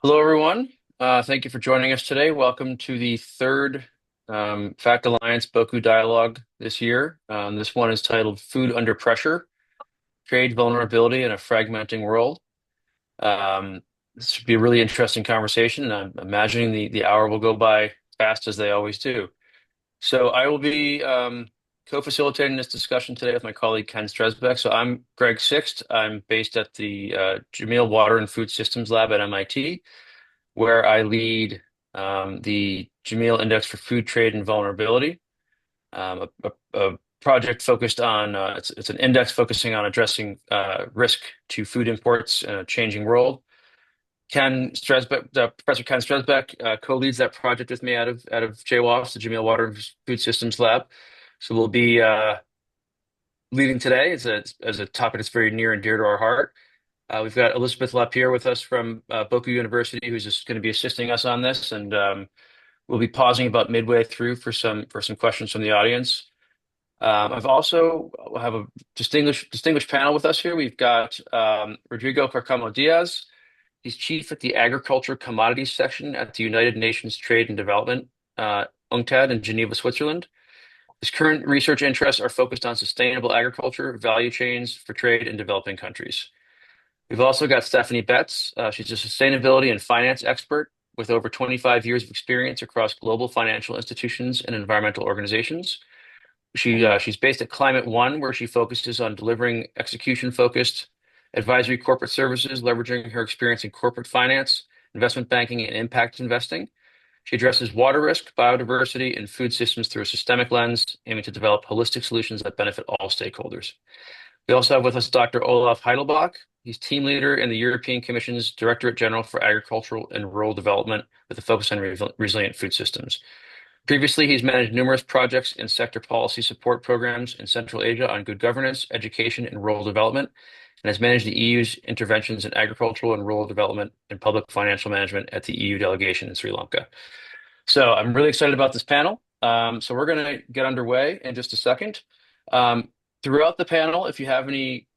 Hello, everyone. Thank you for joining us today. Welcome to the third Fact Alliance BOKU dialogue this year. This one is titled Food Under Pressure, Trade Vulnerability in a Fragmenting World. Um, this should be a really interesting conversation, and I'm imagining the hour will go by fast as they always do. So I will be co-facilitating this discussion today with my colleague Ken Stresbeck. So I'm Greg Sixt. I'm based at the Jameel Water and Food Systems Lab at MIT, where I lead the Jameel Index for Food Trade and Vulnerability, a project focused on it's an index focusing on addressing risk to food imports in a changing world. Professor Ken Stresbeck, co-leads that project with me out of J-WAFS, the Jameel Water and Food Systems Lab. So we'll be leading today as a topic that's very near and dear to our heart. We've got Elizabeth Lapierre with us from BOKU University, who's just going to be assisting us on this, and we'll be pausing about midway through for some questions from the audience. I've also have a distinguished panel with us here. We've got Rodrigo Carcamo Diaz. He's chief at the Agriculture Commodities section at the United Nations Trade and Development, UNCTAD in Geneva, Switzerland. His current research interests are focused on sustainable agriculture, value chains for trade in developing countries. We've also got Stephanie Betts. She's a sustainability and finance expert with over 25 years of experience across global financial institutions and environmental organizations. She's based at Climate One, where she focuses on delivering execution-focused advisory corporate services, leveraging her experience in corporate finance, investment banking, and impact investing. She addresses water risk, biodiversity, and food systems through a systemic lens, aiming to develop holistic solutions that benefit all stakeholders. We also have with us Dr. Olaf Heidelbach. He's team leader in the European Commission's Directorate General for Agricultural and Rural Development with a focus on resilient food systems. Previously, he's managed numerous projects and sector policy support programs in Central Asia on good governance, education, and rural development, and has managed the EU's interventions in agricultural and rural development and public financial management at the EU delegation in Sri Lanka. So I'm really excited about this panel. So we're going to get underway in just a second. Um, Throughout the panel, if you have any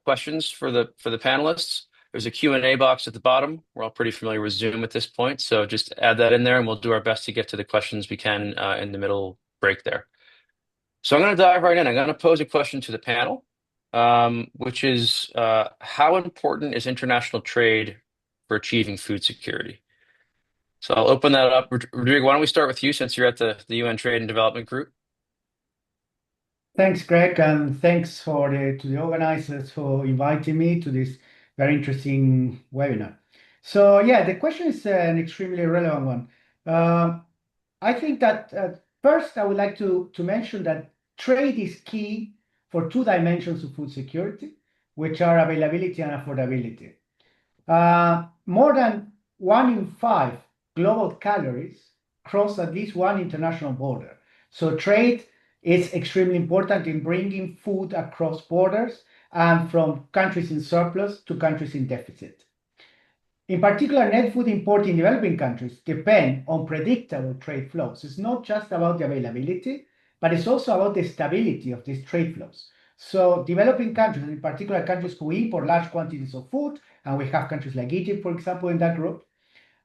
questions for the panelists, there's a Q&A box at the bottom. We're all pretty familiar with Zoom at this point, so just add that in there, and we'll do our best to get to the questions we can in the middle break there. So I'm going to dive right in. I'm going to pose a question to the panel, which is how important is international trade for achieving food security? So I'll open that up. Rodrigo, why don't we start with you since you're at the UN Trade and Development Group? Thanks, Greg, and thanks to the organizers for inviting me to this very interesting webinar. So yeah, the question is an extremely relevant one. I think that first I would like to mention that trade is key for two dimensions of food security, which are availability and affordability. More than 1 in 5 global calories cross at least one international border. So trade is extremely important in bringing food across borders and from countries in surplus to countries in deficit. In particular, net food import in developing countries depend on predictable trade flows. It's not just about the availability, but it's also about the stability of these trade flows. So developing countries, in particular countries who import large quantities of food, and we have countries like Egypt, for example, in that group,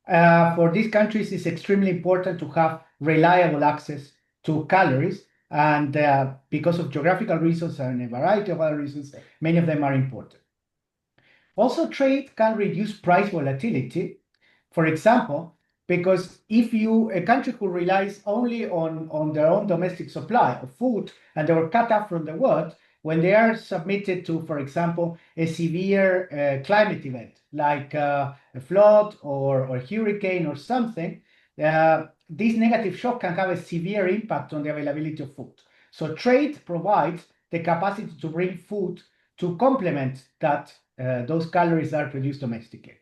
for these countries, it's extremely important to have reliable access to calories. And because of geographical reasons and a variety of other reasons, many of them are imported. Also, trade can reduce price volatility. For example, because if a country who relies only on their own domestic supply of food and they were cut off from the world, when they are submitted to, for example, a severe climate event like a flood or a hurricane or something, this negative shock can have a severe impact on the availability of food. So trade provides the capacity to bring food to complement those calories that are produced domestically.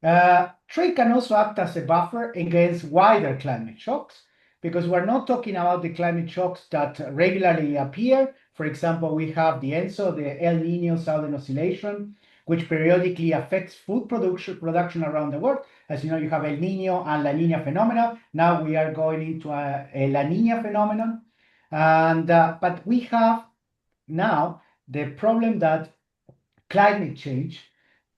Trade can also act as a buffer against wider climate shocks, because we're not talking about the climate shocks that regularly appear. For example, we have the ENSO, the El Nino Southern Oscillation, which periodically affects food production around the world. As you know, you have El Nino and La Nina phenomena. Now we are going into a La Nina phenomenon. But we have now the problem that climate change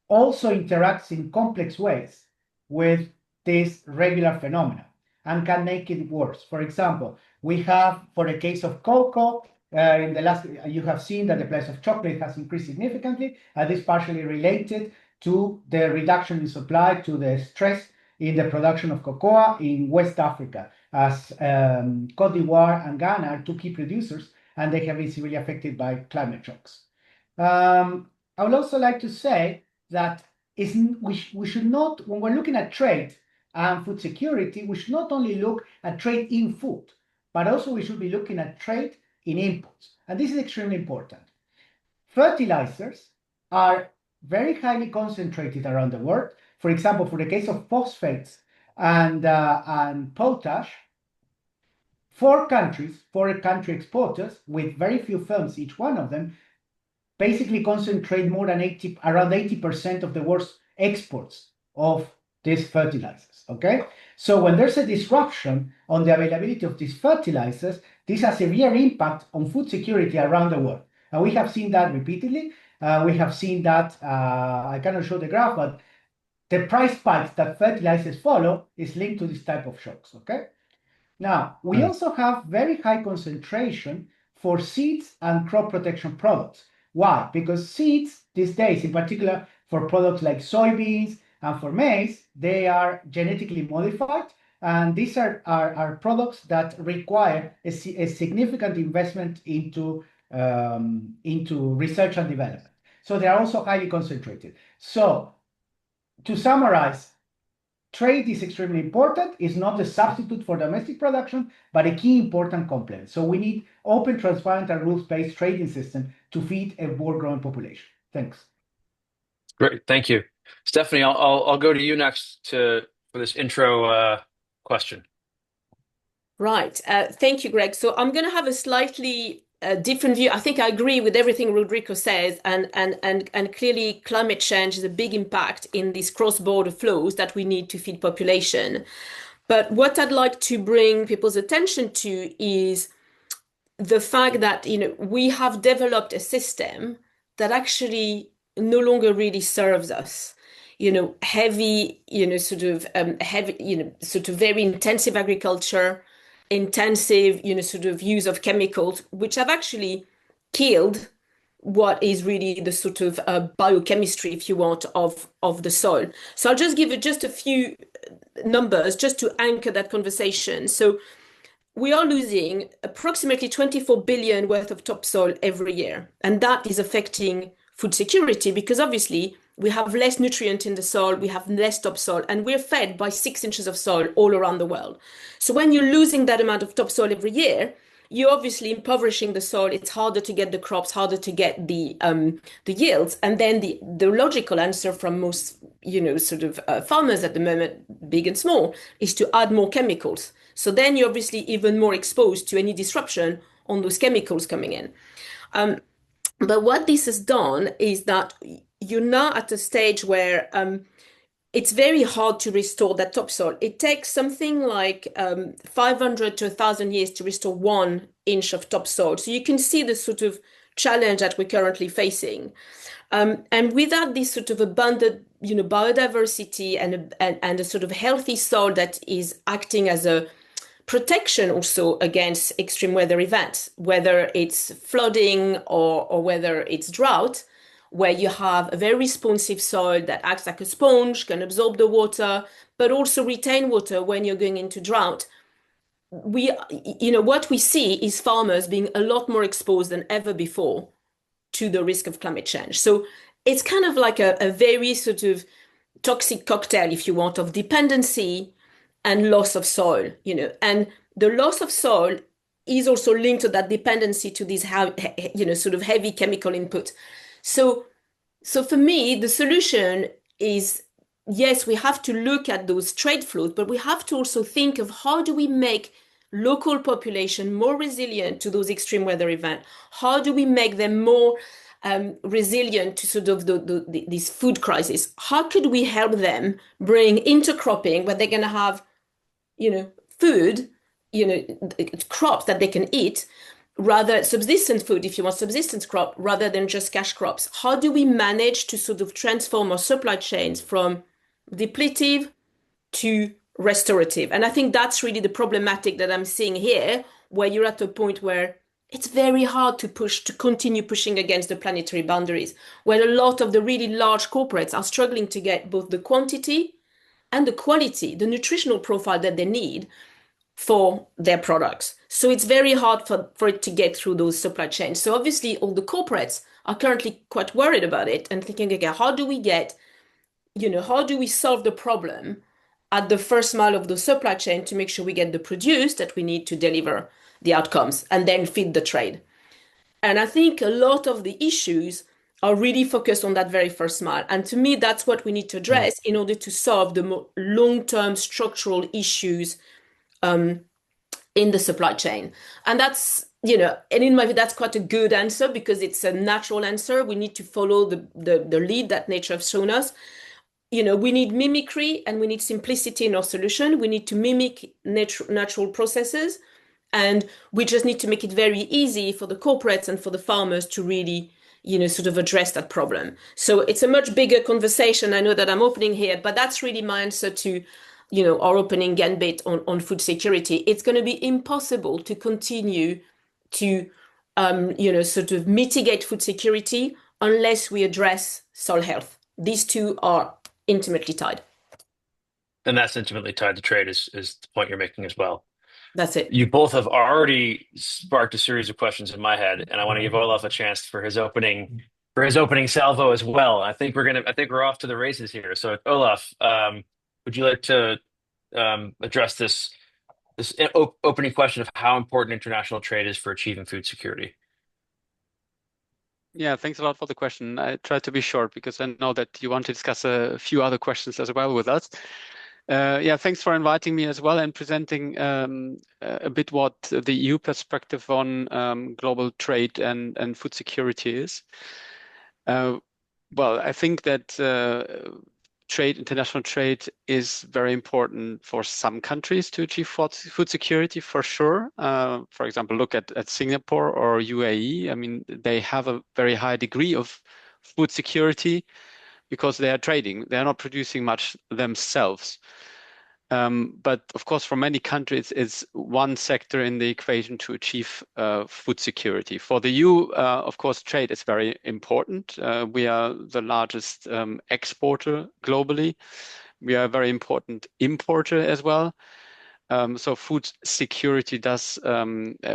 also interacts in complex ways with this regular phenomena and can make it worse. For example, we have, for the case of cocoa, in the last, you have seen that the price of chocolate has increased significantly, and this partially related to the reduction in supply, to the stress in the production of cocoa in West Africa, as Cote d'Ivoire and Ghana are two key producers, and they have been severely affected by climate shocks. I would also like to say that we should not, when we're looking at trade and food security, we should not only look at trade in food, but also we should be looking at trade in inputs. And this is extremely important. Fertilizers are very highly concentrated around the world. For example, for the case of phosphates and potash, four country exporters with very few firms, each one of them, basically concentrate more than around 80% of the world's exports of these fertilizers. Okay, so when there's a disruption on the availability of these fertilizers, this has a severe impact on food security around the world, and we have seen that repeatedly. We have seen that I cannot show the graph, but the price spikes that fertilizers follow is linked to this type of shocks. Okay. Now, we also have very high concentration for seeds and crop protection products. Why? Because seeds these days, in particular for products like soybeans and for maize, they are genetically modified. And these are products that require a significant investment into research and development. So they are also highly concentrated. So to summarize, trade is extremely important. It's not a substitute for domestic production, but a key important complement. So we need open, transparent, and rules-based trading system to feed a world-growing population. Thanks. Great, thank you, Stephanie. I'll go to you next for this intro question. Right. Thank you, Greg. So I'm going to have a slightly different view. I think I agree with everything Rodrigo says, and clearly climate change is a big impact in these cross-border flows that we need to feed population. But what I'd like to bring people's attention to is the fact that, we have developed a system that actually no longer really serves us. Heavy, sort of very intensive agriculture, intensive, sort of use of chemicals, which have actually killed what is really the sort of biochemistry, if you want, of the soil. So I'll just give it just a few numbers just to anchor that conversation. So we are losing approximately 24 billion worth of topsoil every year, and that is affecting food security because obviously we have less nutrient in the soil, we have less topsoil, and we're fed by 6 inches of soil all around the world. So when you're losing that amount of topsoil every year, you're obviously impoverishing the soil. It's harder to get the crops, harder to get the yields. And then the logical answer from most, farmers at the moment, big and small, is to add more chemicals. So then you're obviously even more exposed to any disruption on those chemicals coming in. But what this has done is that you're now at a stage where it's very hard to restore that topsoil. It takes something like 500 to 1,000 years to restore 1 inch of topsoil. So you can see the sort of challenge that we're currently facing. And without this sort of abundant, biodiversity and a sort of healthy soil that is acting as a protection also against extreme weather events, whether it's flooding or whether it's drought, where you have a very responsive soil that acts like a sponge, can absorb the water, but also retain water when you're going into drought. What we see is farmers being a lot more exposed than ever before to the risk of climate change. So it's kind of like a very sort of toxic cocktail, if you want, of dependency and loss of soil, and the loss of soil is also linked to that dependency to these, sort of heavy chemical input. So for me, the solution is, yes, we have to look at those trade flows, but we have to also think of how do we make local population more resilient to those extreme weather events? How do we make them more resilient to sort of this food crisis? How could we help them bring intercropping where they're going to have food, crops that they can eat, rather subsistence food, if you want subsistence crop, rather than just cash crops? How do we manage to sort of transform our supply chains from depletive to restorative. And I think that's really the problematic that I'm seeing here, where you're at a point where it's very hard to continue pushing against the planetary boundaries, where a lot of the really large corporates are struggling to get both the quantity and the quality, the nutritional profile that they need for their products. So it's very hard for it to get through those supply chains. So obviously all the corporates are currently quite worried about it and thinking, okay, how do we solve the problem at the first mile of the supply chain to make sure we get the produce that we need to deliver the outcomes and then feed the trade? And I think a lot of the issues are really focused on that very first mile. And to me, that's what we need to address in order to solve the long-term structural issues in the supply chain. And and in my view, that's quite a good answer because it's a natural answer. We need to follow the lead that nature has shown us. We need mimicry and we need simplicity in our solution. We need to mimic natural processes, and we just need to make it very easy for the corporates and for the farmers to really, sort of address that problem. So it's a much bigger conversation. I know that I'm opening here, but that's really my answer to, our opening gambit on food security. It's going to be impossible to continue to, sort of mitigate food security unless we address soil health. These two are intimately tied. And that's intimately tied to trade is the point you're making as well. That's it. You both have already sparked a series of questions in my head, and I want to give Olaf a chance for his opening salvo as well. I think we're off to the races here. So Olaf, would you like to address this opening question of how important international trade is for achieving food security? Yeah, thanks a lot for the question. I tried to be short because I know that you want to discuss a few other questions as well with us. Yeah, thanks for inviting me as well and presenting a bit what the EU perspective on global trade and food security is. Well, I think that international trade is very important for some countries to achieve food security for sure. For example, look at Singapore or UAE. I mean, they have a very high degree of food security because they are trading. They are not producing much themselves. But of course, for many countries, it's one sector in the equation to achieve food security. For the EU, of course, trade is very important. We are the largest exporter globally. We are a very important importer as well. So food security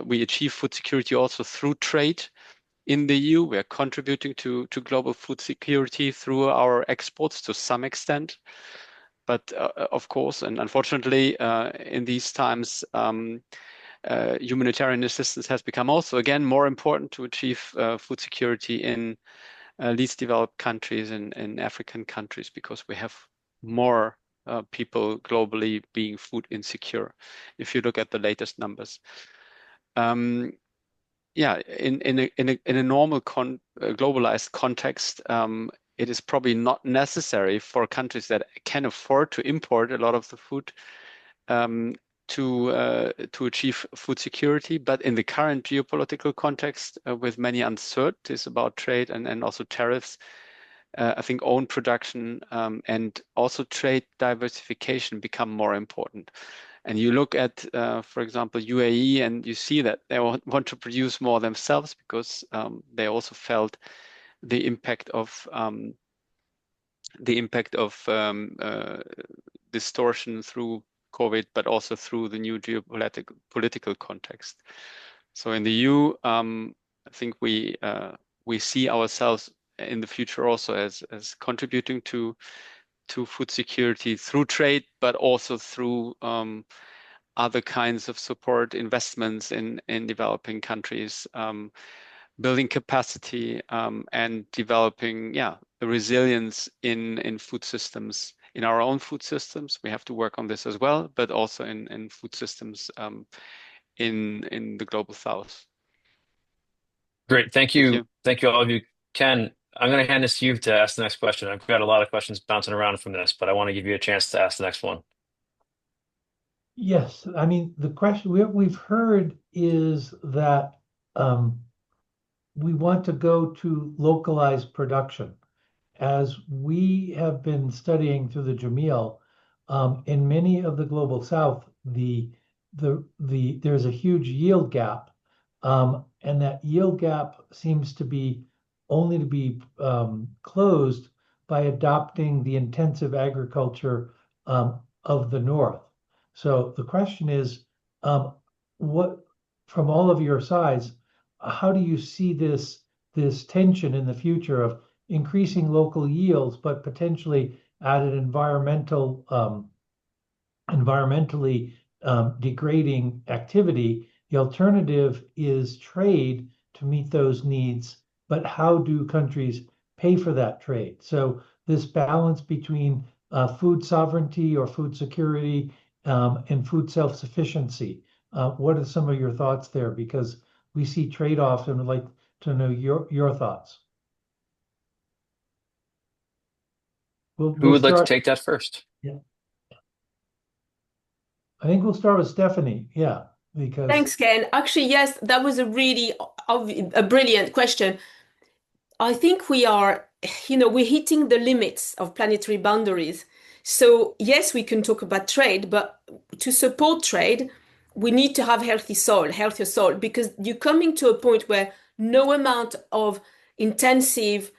we achieve food security also through trade. In the EU, we are contributing to global food security through our exports to some extent. But of course, and unfortunately, in these times, humanitarian assistance has become also, again, more important to achieve food security in least developed countries and in African countries because we have more people globally being food insecure, if you look at the latest numbers. Yeah, in a normal globalized context, it is probably not necessary for countries that can afford to import a lot of the food to achieve food security. But in the current geopolitical context, with many uncertainties about trade and also tariffs, I think own production and also trade diversification become more important. And you look at, for example, UAE, and you see that they want to produce more themselves because they also felt the impact of distortion through COVID, but also through the new geopolitical context. So in the EU, I think we see ourselves in the future also as contributing to food security through trade, but also through other kinds of support investments in developing countries, building capacity and developing, the resilience in food systems, in our own food systems. We have to work on this as well, but also in food systems in the global south. Great. Thank you. Thank you, all of you. Ken, I'm going to hand this to you to ask the next question. I've got a lot of questions bouncing around from this, but I want to give you a chance to ask the next one. Yes, I mean, the question we've heard is that we want to go to localized production. As we have been studying through the Jamil, in many of the global south, there's a huge yield gap, and that yield gap seems to be only to be closed by adopting the intensive agriculture of the north. So the question is, what from all of your sides, how do you see this tension in the future of increasing local yields, but potentially at an environmentally degrading activity? The alternative is trade to meet those needs, but how do countries pay for that trade? So this balance between food sovereignty or food security and food self-sufficiency. What are some of your thoughts there? Because we see trade-offs, and I'd like to know your thoughts. Who We'll would like to start. take that first? Yeah. I think we'll start with Stephanie. Yeah, because Thanks, Ken. Actually, yes, that was a really a brilliant question. I think we're hitting the limits of planetary boundaries. So yes, we can talk about trade, but to support trade, we need to have healthier soil, because you're coming to a point where no amount of intensive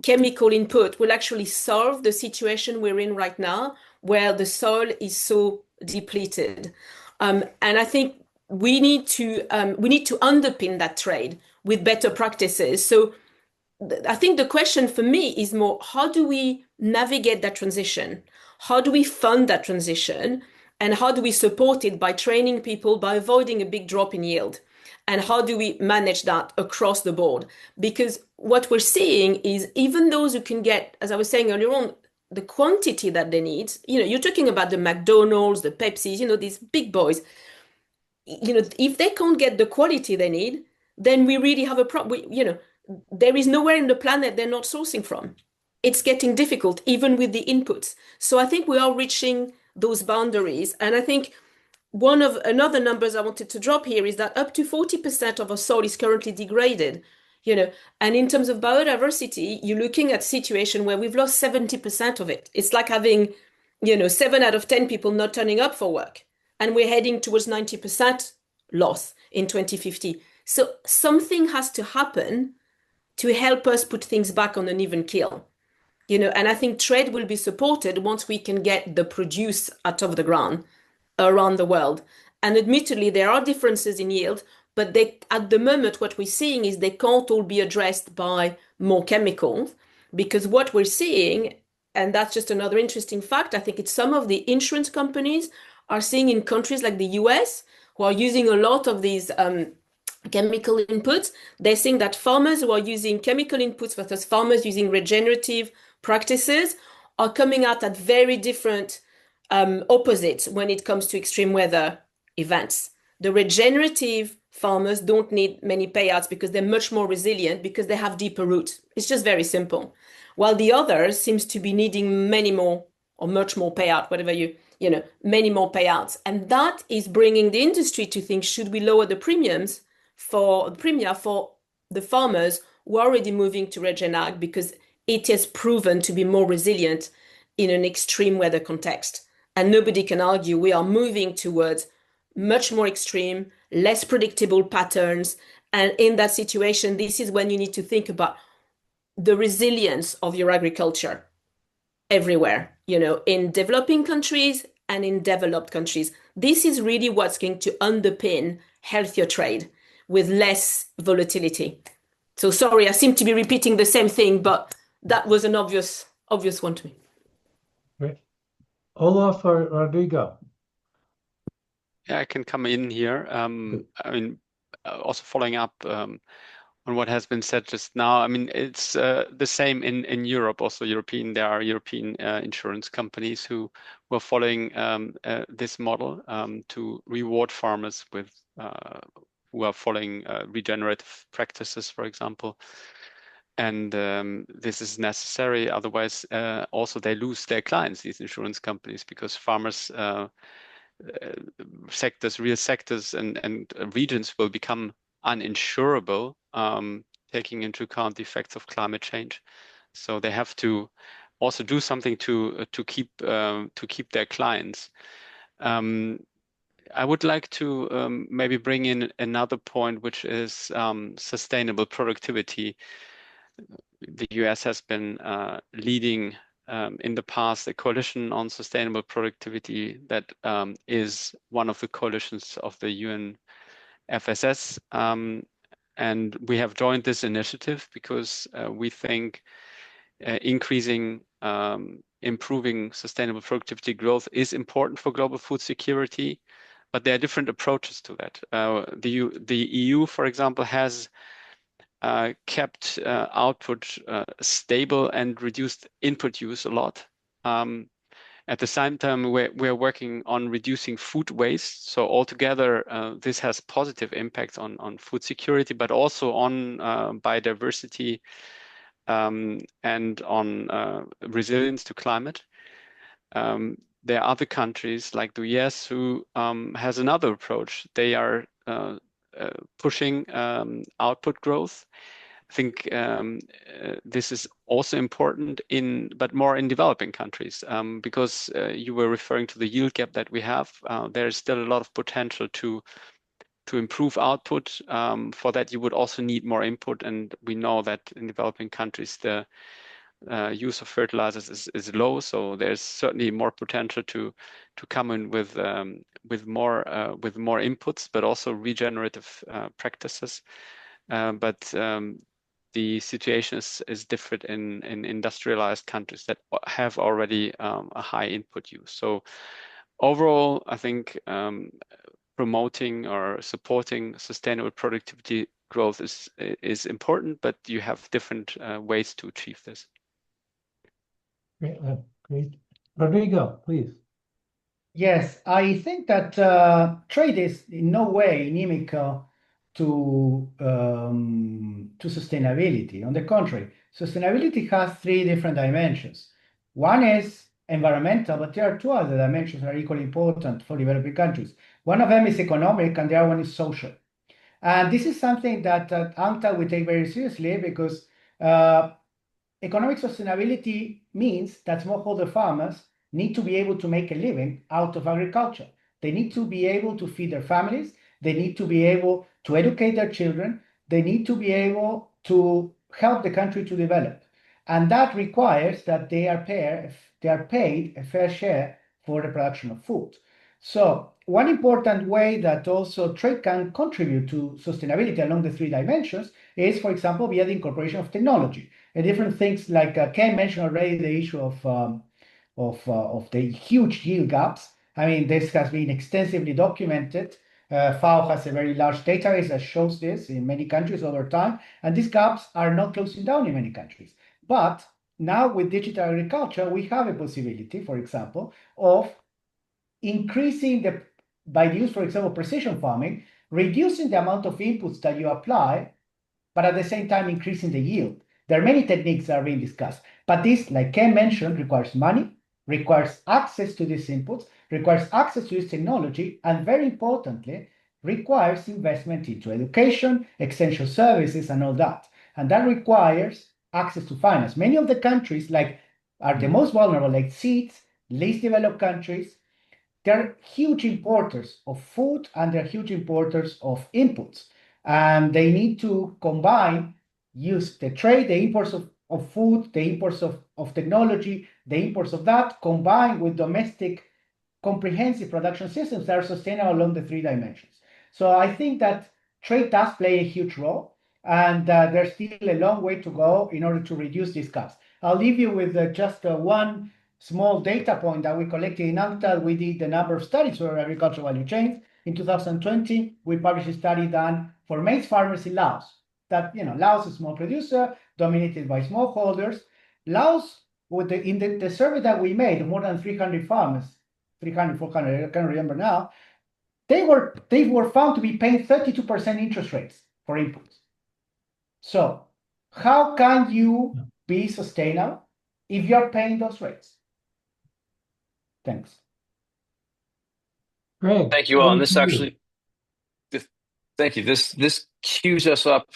chemical input will actually solve the situation we're in right now, where the soil is so depleted. And I think we need to underpin that trade with better practices. So I think the question for me is more, how do we navigate that transition? How do we fund that transition? And how do we support it by training people, by avoiding a big drop in yield? And how do we manage that across the board? Because what we're seeing is even those who can get, as I was saying earlier on, the quantity that they need, you're talking about the McDonald's, the Pepsis, these big boys. If they can't get the quality they need, then we really have a problem. There is nowhere in the planet they're not sourcing from. It's getting difficult, even with the inputs. So I think we are reaching those boundaries. And I think one of another numbers I wanted to drop here is that up to 40% of our soil is currently degraded. And in terms of biodiversity, you're looking at a situation where we've lost 70% of it. It's like having, 7 out of 10 people not turning up for work. And we're heading towards 90% loss in 2050. So something has to happen to help us put things back on an even keel. And I think trade will be supported once we can get the produce out of the ground around the world. And admittedly, there are differences in yield, but at the moment, what we're seeing is they can't all be addressed by more chemicals, because what we're seeing, and that's just another interesting fact, I think it's some of the insurance companies are seeing in countries like the US, who are using a lot of these chemical inputs. They're saying that farmers who are using chemical inputs versus farmers using regenerative practices are coming out at very different opposites when it comes to extreme weather events. The regenerative farmers don't need many payouts because they're much more resilient, because they have deeper roots. It's just very simple. While the others seems to be needing many more or much more payout, many more payouts. And that is bringing the industry to think, should we lower the premia for the farmers who are already moving to regen ag, because it has proven to be more resilient in an extreme weather context. And nobody can argue we are moving towards much more extreme, less predictable patterns. And in that situation, this is when you need to think about the resilience of your agriculture everywhere, in developing countries and in developed countries. This is really what's going to underpin healthier trade with less volatility. So sorry, I seem to be repeating the same thing, but that was an obvious one to me. Great. Olaf or Rodrigo? Yeah, I can come in here. Also following up on what has been said just now. I mean, it's the same in Europe, also European. There are European insurance companies who were following this model to reward farmers who are following regenerative practices, for example. And this is necessary. Otherwise, also they lose their clients, these insurance companies, because farmers, real sectors and regions will become uninsurable, taking into account the effects of climate change. So they have to also do something to keep their clients. I would like to maybe bring in another point, which is sustainable productivity. The US has been leading in the past a coalition on sustainable productivity that is one of the coalitions of the UNFSS. And we have joined this initiative because we think improving sustainable productivity growth is important for global food security, but there are different approaches to that. The EU, for example, has kept output stable and reduced input use a lot. At the same time, we're working on reducing food waste. So altogether, this has positive impacts on food security, but also on biodiversity and on resilience to climate. There are other countries like the US who has another approach. They are pushing output growth. I think this is also important but more in developing countries, because you were referring to the yield gap that we have. There is still a lot of potential to improve output. For that, you would also need more input, and we know that in developing countries, the use of fertilizers is low. So there's certainly more potential to come in with more inputs, but also regenerative practices. But the situation is different in industrialized countries that have already a high input use. So overall, I think promoting or supporting sustainable productivity growth is important, but you have different ways to achieve this. Great, great. Rodrigo, please. Yes, I think that trade is in no way inimical to sustainability. On the contrary, sustainability has three different dimensions. One is environmental, but there are two other dimensions that are equally important for developing countries. One of them is economic, and the other one is social. And this is something that UNCTAD we take very seriously because economic sustainability means that smallholder farmers need to be able to make a living out of agriculture. They need to be able to feed their families. They need to be able to educate their children. They need to be able to help the country to develop. And that requires that they are paid a fair share for the production of food. So one important way that also trade can contribute to sustainability along the three dimensions is, for example, via the incorporation of technology and different things like Ken mentioned already the issue of the huge yield gaps. I mean, this has been extensively documented. FAO has a very large database that shows this in many countries over time, and these gaps are not closing down in many countries. But now with digital agriculture, we have a possibility, for example, of increasing by the use, for example, precision farming, reducing the amount of inputs that you apply, but at the same time increasing the yield. There are many techniques that are being discussed, but this, like Ken mentioned, requires money, requires access to these inputs, requires access to this technology, and very importantly, requires investment into education, essential services, and all that. And that requires access to finance. Many of the countries are the most vulnerable, like seeds, least developed countries. They're huge importers of food and they're huge importers of inputs. And they need to use the trade, the imports of food, the imports of technology, the imports of that, combined with domestic comprehensive production systems that are sustainable along the three dimensions. So I think that trade does play a huge role, and there's still a long way to go in order to reduce these gaps. I'll leave you with just one small data point that we collected in UNCTAD. We did the number of studies for agricultural value chains. In 2020, we published a study done for maize farmers in Laos. Laos is a small producer dominated by smallholders. Laos, in the survey that we made, more than 300 farmers, 300, 400, I can't remember now, they were found to be paying 32% interest rates for inputs. So how can you be sustainable if you're paying those rates? Thanks. Greg, Thank you all. And thank you. This cues us up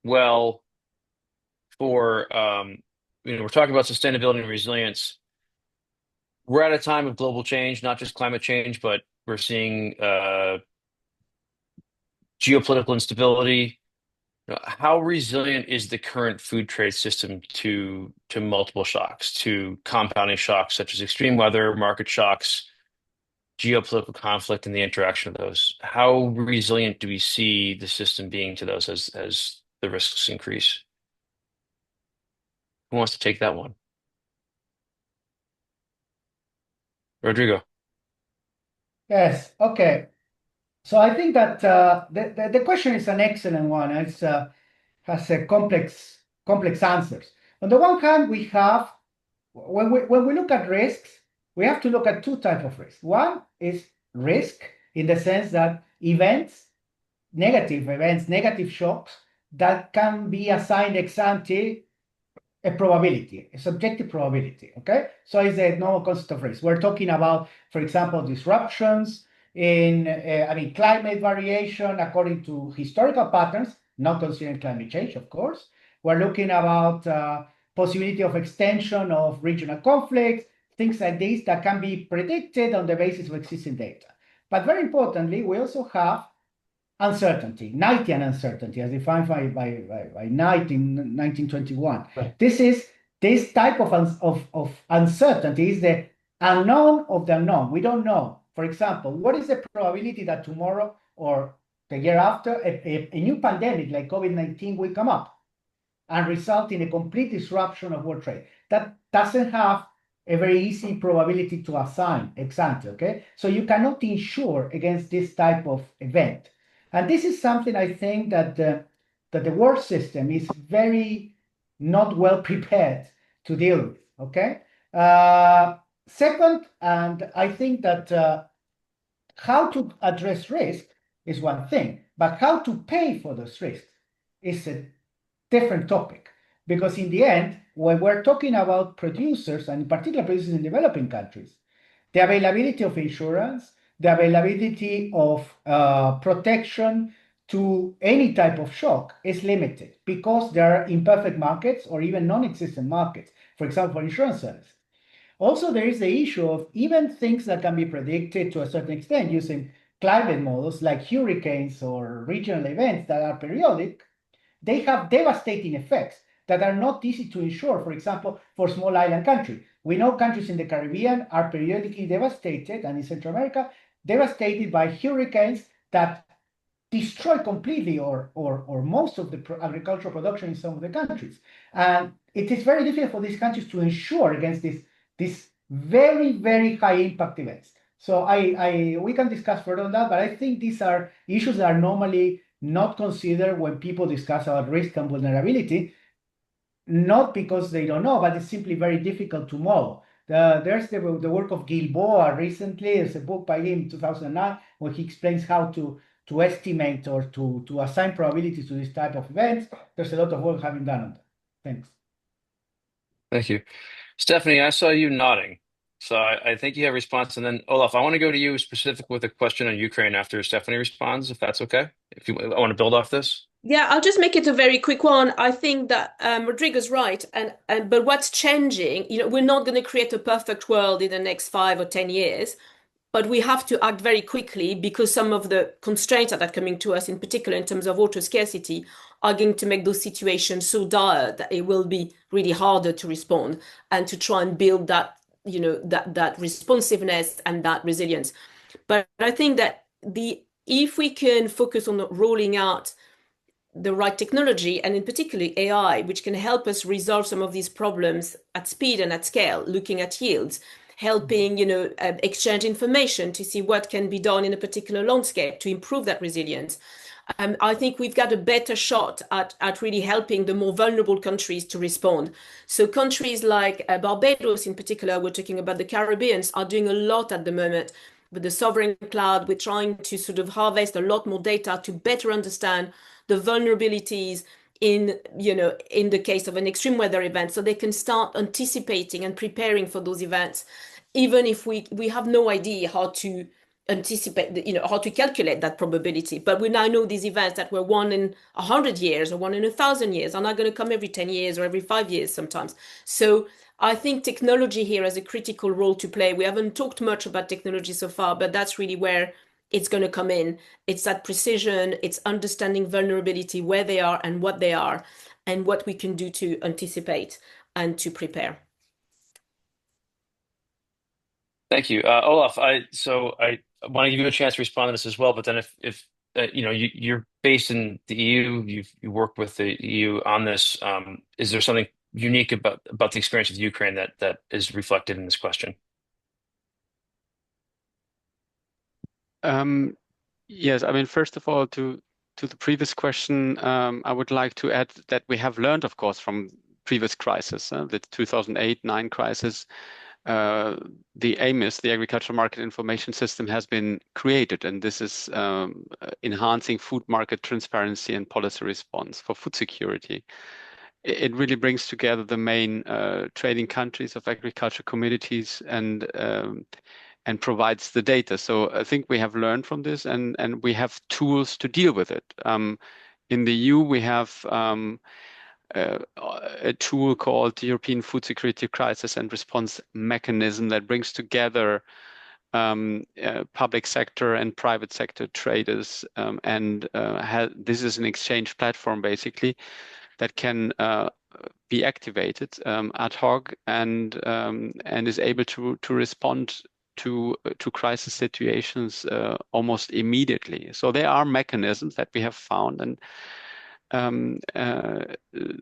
well for we're talking about sustainability and resilience. We're at a time of global change, not just climate change, but we're seeing geopolitical instability. How resilient is the current food trade system to multiple shocks, to compounding shocks such as extreme weather, market shocks, geopolitical conflict, and the interaction of those? How resilient do we see the system being to those as the risks increase? Who wants to take that one? Rodrigo. Yes. Okay. So I think that the question is an excellent one. It's has a complex answers. On the one hand, we have when we look at risks, we have to look at two types of risks. One is risk in the sense that events, negative shocks that can be assigned ex ante a probability, a subjective probability. Okay, so it's a normal concept of risk. We're talking about, for example, disruptions in, climate variation according to historical patterns, not considering climate change, of course. We're looking about possibility of extension of regional conflicts, things like this that can be predicted on the basis of existing data. But very importantly, we also have uncertainty, Knightian uncertainty, as defined by Knight in 1921. Right. This type of uncertainty is the unknown of the unknown. We don't know. For example, what is the probability that tomorrow or the year after a new pandemic like COVID-19 will come up and result in a complete disruption of world trade? That doesn't have a very easy probability to assign ex ante, okay? So you cannot insure against this type of event. And this is something I think that the world system is very not well prepared to deal with, okay? Second, and I think that how to address risk is one thing, but how to pay for those risks is a different topic. Because in the end, when we're talking about producers, and in particular producers in developing countries, the availability of insurance, the availability of protection to any type of shock is limited because there are imperfect markets or even non-existent markets, for example, for insurance services. Also, there is the issue of even things that can be predicted to a certain extent using climate models like hurricanes or regional events that are periodic. They have devastating effects that are not easy to insure, for example, for small island countries. We know countries in the Caribbean are periodically devastated, and in Central America, devastated by hurricanes that destroy completely or most of the agricultural production in some of the countries. And it is very difficult for these countries to insure against these very, very high impact events. So we can discuss further on that, but I think these are issues that are normally not considered when people discuss about risk and vulnerability, not because they don't know, but it's simply very difficult to model. There's the work of Gilboa recently. There's a book by him in 2009 where he explains how to estimate or to assign probabilities to this type of events. There's a lot of work having done on that. Thanks. Thank you. Stephanie, I saw you nodding. So I think you have a response. And then Olaf, I want to go to you specific with a question on Ukraine after Stephanie responds, if that's okay. I want to build off this. Yeah, I'll just make it a very quick one. I think that Rodrigo's right, but what's changing, we're not going to create a perfect world in the next 5 or 10 years, but we have to act very quickly because some of the constraints that are coming to us, in particular in terms of water scarcity, are going to make those situations so dire that it will be really harder to respond and to try and build that, that responsiveness and that resilience. But I think that if we can focus on rolling out the right technology, and in particular AI, which can help us resolve some of these problems at speed and at scale, looking at yields, helping, exchange information to see what can be done in a particular landscape to improve that resilience. I think we've got a better shot at really helping the more vulnerable countries to respond. So countries like Barbados in particular, we're talking about the Caribbeans, are doing a lot at the moment with the sovereign cloud. We're trying to sort of harvest a lot more data to better understand the vulnerabilities in the case of an extreme weather event, so they can start anticipating and preparing for those events, even if we have no idea how to anticipate, how to calculate that probability. But we now know these events that were 1 in 100 years or 1 in 1,000 years are not going to come every 10 years or every 5 years sometimes. So I think technology here has a critical role to play. We haven't talked much about technology so far, but that's really where it's going to come in. It's that precision, it's understanding vulnerability, where they are and what they are, and what we can do to anticipate and to prepare. Thank you, Olaf. I want to give you a chance to respond to this as well. But then, if you're based in the EU, you work with the EU on this. Is there something unique about the experience of Ukraine that is reflected in this question? Yes, I mean, first of all, to the previous question, I would like to add that we have learned, of course, from previous crises, the 2008-9 crisis. The AMIS, the Agricultural Market Information System, has been created, and this is enhancing food market transparency and policy response for food security. It really brings together the main trading countries of agriculture communities and provides the data. So I think we have learned from this, and we have tools to deal with it. In the EU, we have a tool called the European Food Security Crisis and Response Mechanism that brings together public sector and private sector traders, and this is an exchange platform basically that can be activated ad hoc and is able to respond to crisis situations almost immediately. So there are mechanisms that we have found and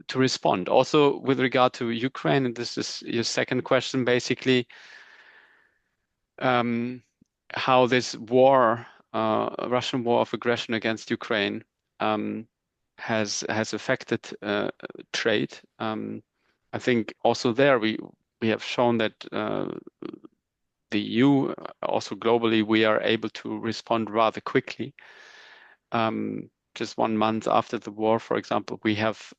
to respond. Also, with regard to Ukraine, and this is your second question, basically, how this war, Russian war of aggression against Ukraine, has affected trade. I think also there we have shown that the EU, also globally, we are able to respond rather quickly. Just 1 month after the war, for example, we have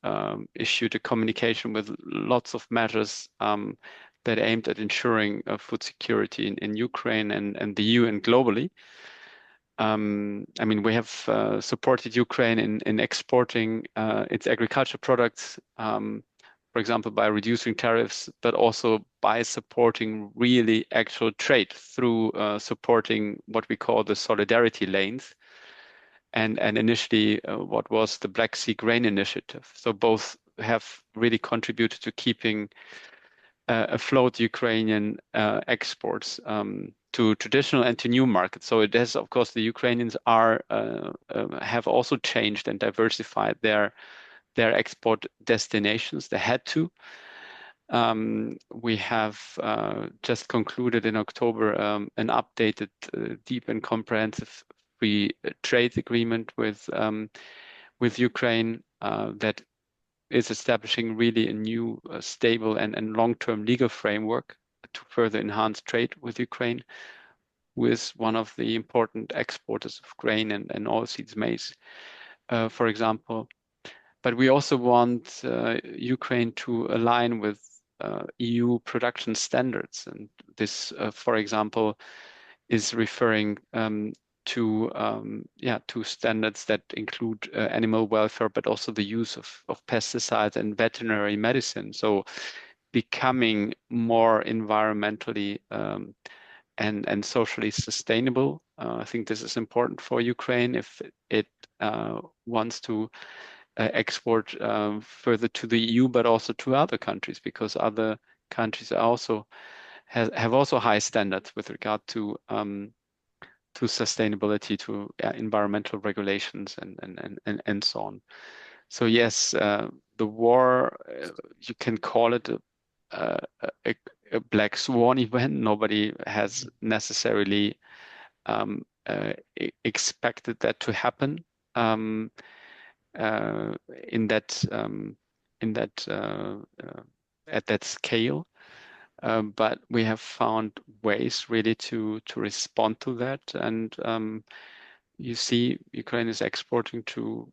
issued a communication with lots of measures that aimed at ensuring food security in Ukraine and the EU and globally. I mean, we have supported Ukraine in exporting its agriculture products, for example, by reducing tariffs, but also by supporting really actual trade through supporting what we call the solidarity lanes. And initially, what was the Black Sea Grain Initiative. So both have really contributed to keeping afloat Ukrainian exports to traditional and to new markets. So it has, of course, the Ukrainians have also changed and diversified their export destinations. They had to. We have just concluded in October an updated, deep and comprehensive free trade agreement with Ukraine that is establishing really a new stable and long-term legal framework to further enhance trade with Ukraine, with one of the important exporters of grain and oilseeds maize, for example. But we also want Ukraine to align with EU production standards. And this, for example, is referring to standards that include animal welfare, but also the use of pesticides and veterinary medicine. So becoming more environmentally and socially sustainable. I think this is important for Ukraine if it wants to export further to the EU, but also to other countries, because other countries are also have also high standards with regard to sustainability, to environmental regulations, and so on. So yes, the war, you can call it a black swan event. Nobody has necessarily expected that to happen at that scale. But we have found ways really to respond to that, and you see, Ukraine is exporting to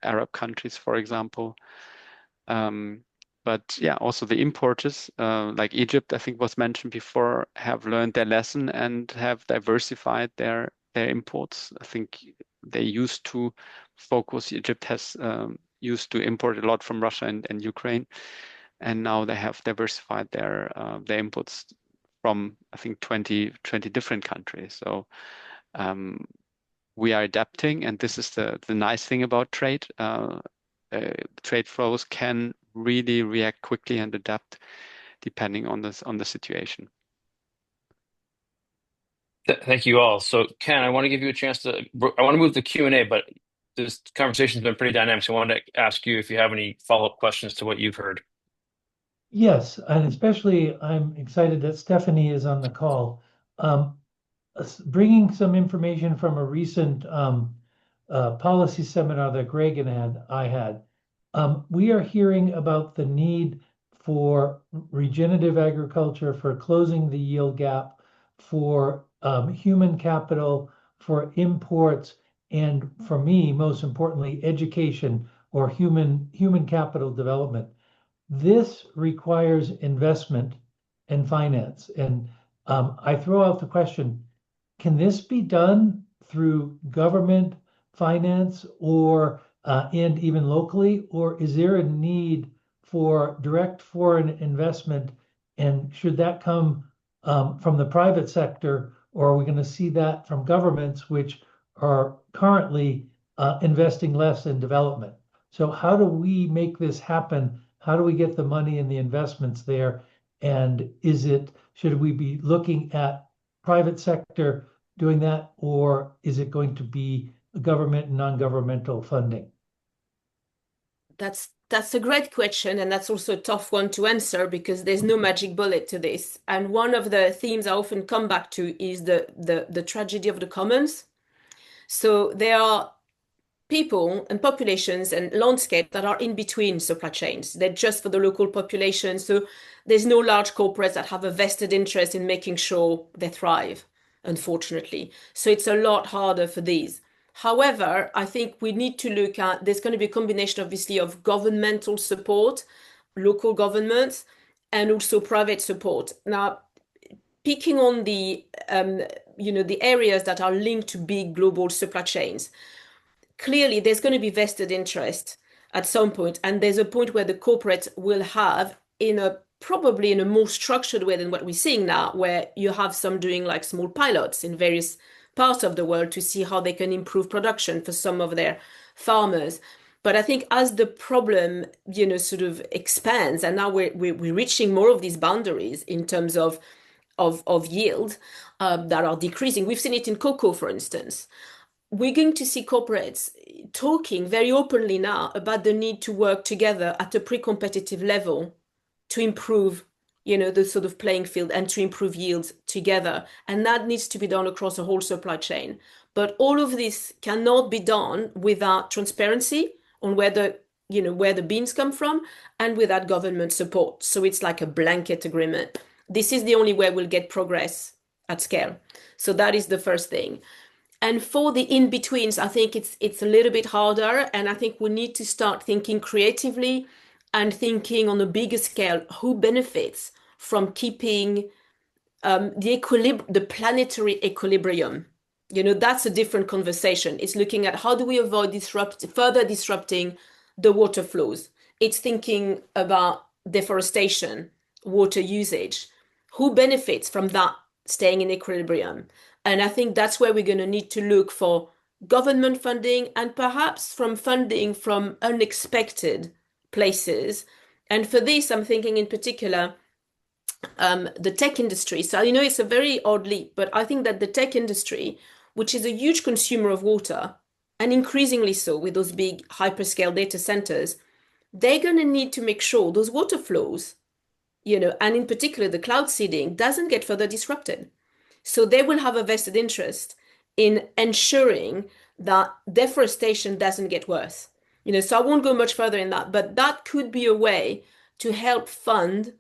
Arab countries, for example. But yeah, also the importers, like Egypt, I think was mentioned before, have learned their lesson and have diversified their imports. I think they used to focus. Egypt has used to import a lot from Russia and Ukraine, and now they have diversified their imports from, I think, 20 different countries. So we are adapting, and this is the nice thing about trade. Trade flows can really react quickly and adapt depending on the situation. Thank you all. So, Ken, I want to give you a chance to. I want to move the Q&A, but this conversation's been pretty dynamic. So, I wanted to ask you if you have any follow-up questions to what you've heard. Yes, and especially I'm excited that Stephanie is on the call. Bringing some information from a recent policy seminar that Greg and I had, we are hearing about the need for regenerative agriculture, for closing the yield gap, for human capital, for imports, and for me, most importantly, education or human capital development. This requires investment and finance. And I throw out the question, can this be done through government finance or and even locally, or is there a need for direct foreign investment? And should that come from the private sector, or are we going to see that from governments which are currently investing less in development? So how do we make this happen? How do we get the money and the investments there? And should we be looking at private sector doing that, or is it going to be government and non-governmental funding? That's a great question, and that's also a tough one to answer because there's no magic bullet to this. And one of the themes I often come back to is the tragedy of the commons. So there are people and populations and landscape that are in between supply chains. They're just for the local population. So there's no large corporates that have a vested interest in making sure they thrive, unfortunately. So it's a lot harder for these. However, I think we need to look at, there's going to be a combination, obviously, of governmental support, local governments, and also private support. Now, picking on the areas that are linked to big global supply chains, clearly there's going to be vested interest at some point, and there's a point where the corporate will have probably in a more structured way than what we're seeing now, where you have some doing like small pilots in various parts of the world to see how they can improve production for some of their farmers. But I think as the problem, sort of expands, and now we're reaching more of these boundaries in terms of yield that are decreasing. We've seen it in cocoa, for instance. We're going to see corporates talking very openly now about the need to work together at a pre-competitive level to improve, the sort of playing field and to improve yields together. And that needs to be done across the whole supply chain. But all of this cannot be done without transparency on where the beans come from and without government support. So it's like a blanket agreement. This is the only way we'll get progress at scale. So that is the first thing. And for the in-betweens, I think it's a little bit harder. And I think we need to start thinking creatively and thinking on a bigger scale, who benefits from keeping the planetary equilibrium. That's a different conversation. It's looking at how do we avoid further disrupting the water flows. It's thinking about deforestation, water usage. Who benefits from that staying in equilibrium? And I think that's where we're going to need to look for government funding and perhaps from funding from unexpected places. And for this, I'm thinking in particular, the tech industry. So, it's a very odd leap, but I think that the tech industry, which is a huge consumer of water, and increasingly so with those big hyperscale data centers, they're going to need to make sure those water flows, and in particular the cloud seeding doesn't get further disrupted. So they will have a vested interest in ensuring that deforestation doesn't get worse. So I won't go much further in that, but that could be a way to help fund,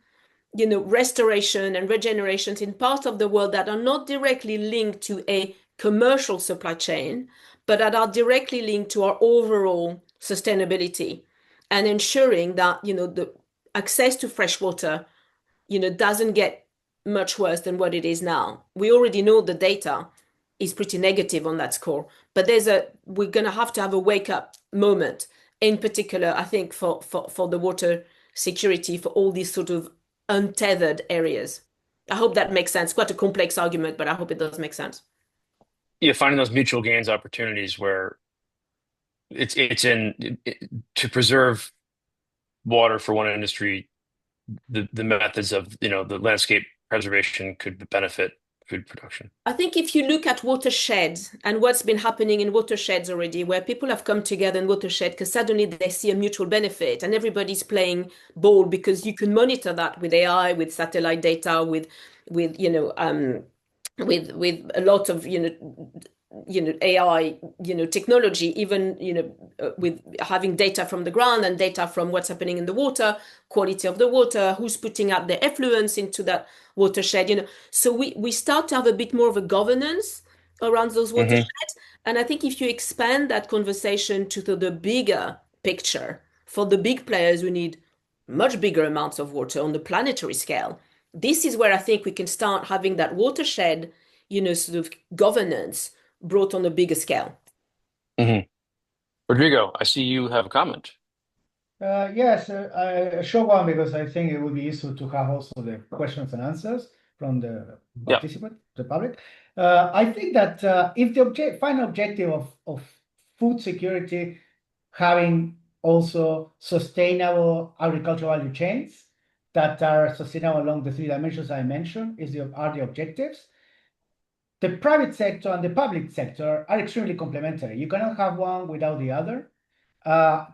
restoration and regenerations in parts of the world that are not directly linked to a commercial supply chain, but that are directly linked to our overall sustainability and ensuring that, access to fresh water, doesn't get much worse than what it is now. We already know the data is pretty negative on that score, but we're going to have a wake up moment, in particular, I think, for the water security for all these sort of untethered areas. I hope that makes sense. Quite a complex argument, but I hope it does make sense. Yeah, finding those mutual gains opportunities where to preserve water for one industry, the methods of the landscape preservation could benefit food production. I think if you look at watersheds and what's been happening in watersheds already, where people have come together in watershed because suddenly they see a mutual benefit and everybody's playing ball because you can monitor that with AI, with satellite data, with with a lot of AI technology, even with having data from the ground and data from what's happening in the water, quality of the water, who's putting out the effluents into that watershed. So we start to have a bit more of a governance around those Hmm. watersheds. And I think if you expand that conversation to the bigger picture, for the big players who need much bigger amounts of water on the planetary scale, this is where I think we can start having that watershed, sort of governance brought on a bigger scale. Hmm. Rodrigo, I see you have a comment. Yes, a short one because I think it would be useful to have also the questions and answers from the Yeah. participant, the public. I think that if the final objective of food security having also sustainable agricultural value chains that are sustainable along the three dimensions I mentioned are the objectives. The private sector and the public sector are extremely complementary. You cannot have one without the other.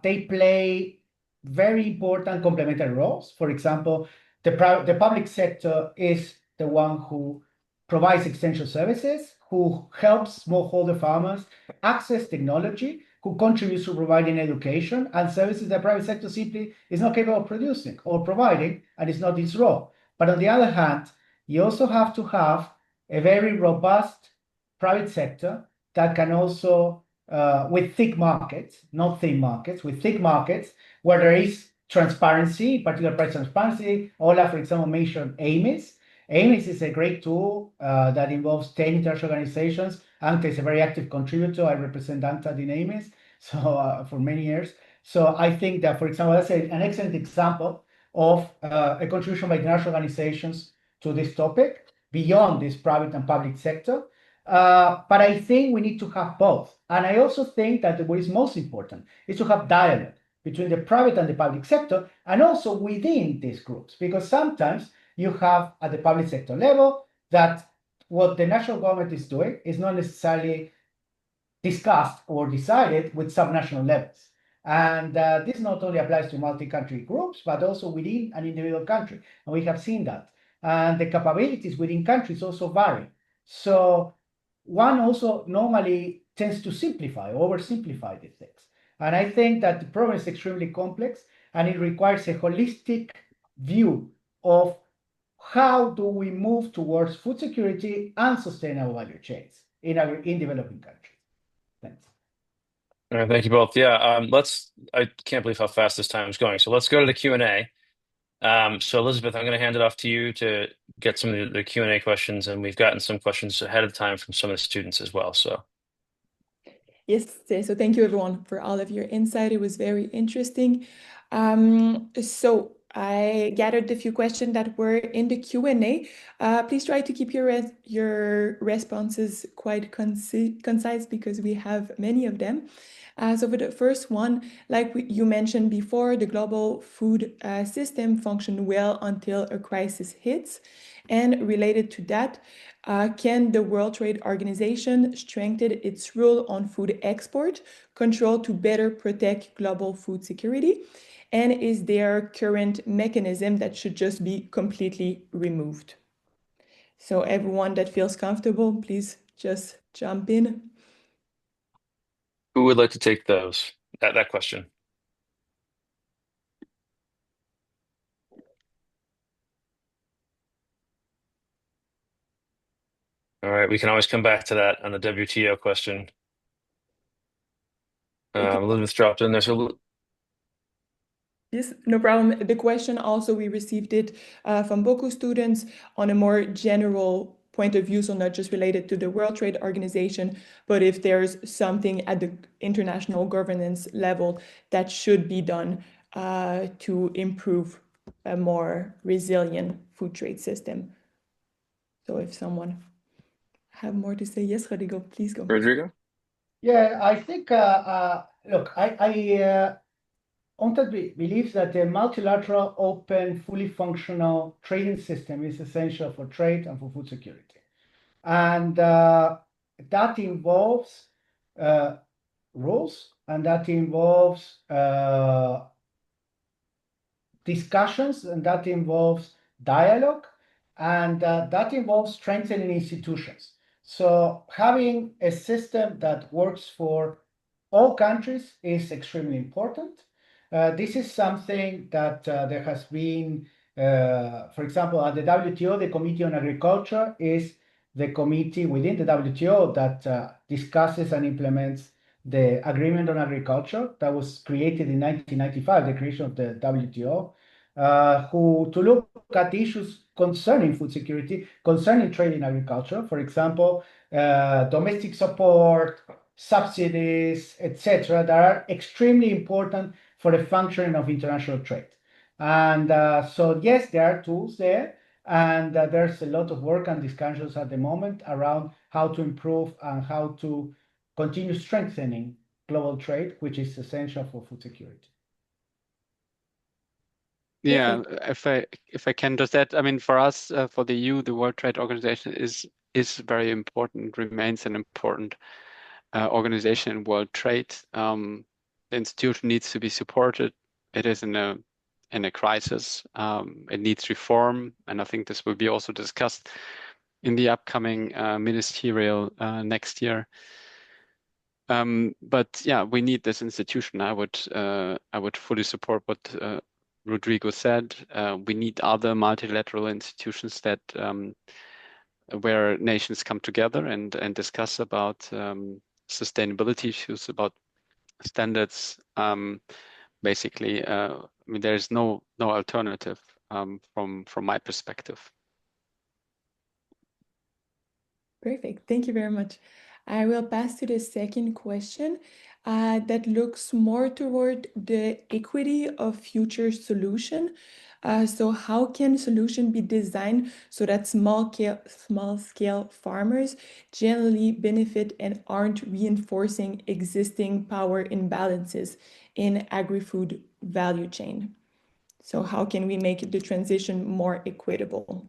They play very important complementary roles. For example, the public sector is the one who provides extension services, who helps smallholder farmers access technology, who contributes to providing education and services the private sector simply is not capable of producing or providing, and it's not its role. But on the other hand, you also have to have a very robust private sector that can also with thick markets, not thin markets, with thick markets where there is transparency, particular price transparency. Olaf, for example, mentioned AMIS. AMIS is a great tool that involves 10 international organizations. ANCTA is a very active contributor. I represent ANCTA in AMIS for many years. So I think that, for example, that's an excellent example of a contribution by international organizations to this topic beyond this private and public sector. But I think we need to have both. And I also think that what is most important is to have dialogue between the private and the public sector, and also within these groups, because sometimes you have at the public sector level that what the national government is doing is not necessarily discussed or decided with subnational levels. And this not only applies to multi-country groups, but also within an individual country. And we have seen that. And the capabilities within countries also vary. So one also normally tends to simplify, oversimplify these things. And I think that the problem is extremely complex and it requires a holistic view of how do we move towards food security and sustainable value chains in developing countries. Thanks. All right, thank you both. Yeah, I can't believe how fast this time is going. So let's go to the Q&A. So Elizabeth, I'm going to hand it off to you to get some of the Q&A questions, and we've gotten some questions ahead of time from some of the students as well. So Yes, so thank you everyone for all of your insight. It was very interesting. So I gathered a few questions that were in the Q&A. Please try to keep your responses quite concise because we have many of them. So for the first one, like you mentioned before, the global food system functioned well until a crisis hits. And related to that, can the World Trade Organization strengthen its role on food export control to better protect global food security? And is there current mechanism that should just be completely removed? So everyone that feels comfortable, please just jump in. who would like to take that question? All right, we can always come back to that on the WTO question. Okay. Elizabeth dropped in there. So Yes, no problem. The question also, we received it from BOKU students on a more general point of view, so not just related to the World Trade Organization, but if there's something at the international governance level that should be done to improve a more resilient food trade system. So if someone have more to say, yes, Rodrigo, please go. Rodrigo? Yeah, I think, look, I honestly believe that a multilateral, open, fully functional trading system is essential for trade and for food security. And that involves rules, and that involves discussions, and that involves dialogue, and that involves strengthening institutions. So having a system that works for all countries is extremely important. This is something that there has been, for example, at the WTO, the Committee on Agriculture is the committee within the WTO that discusses and implements the Agreement on Agriculture that was created in 1995, the creation of the WTO, to look at issues concerning food security, concerning trade in agriculture, for example, domestic support, subsidies, etc., that are extremely important for the functioning of international trade. And so, yes, there are tools there, and there's a lot of work and discussions at the moment around how to improve and how to continue strengthening global trade, which is essential for food security. Yeah, if I can just add, I mean, for us, for the EU, the World Trade Organization is very important, remains an important organization in world trade. The institution needs to be supported. It is in a crisis. It needs reform, and I think this will be also discussed in the upcoming ministerial next year. But yeah, we need this institution. I would fully support what Rodrigo said. We need other multilateral institutions that where nations come together and discuss about sustainability issues, about standards. Basically, I mean, there is no alternative from my perspective. Perfect. Thank you very much. I will pass to the second question that looks more toward the equity of future solution. So how can solution be designed so that small scale farmers generally benefit and aren't reinforcing existing power imbalances in agri-food value chain? So how can we make the transition more equitable?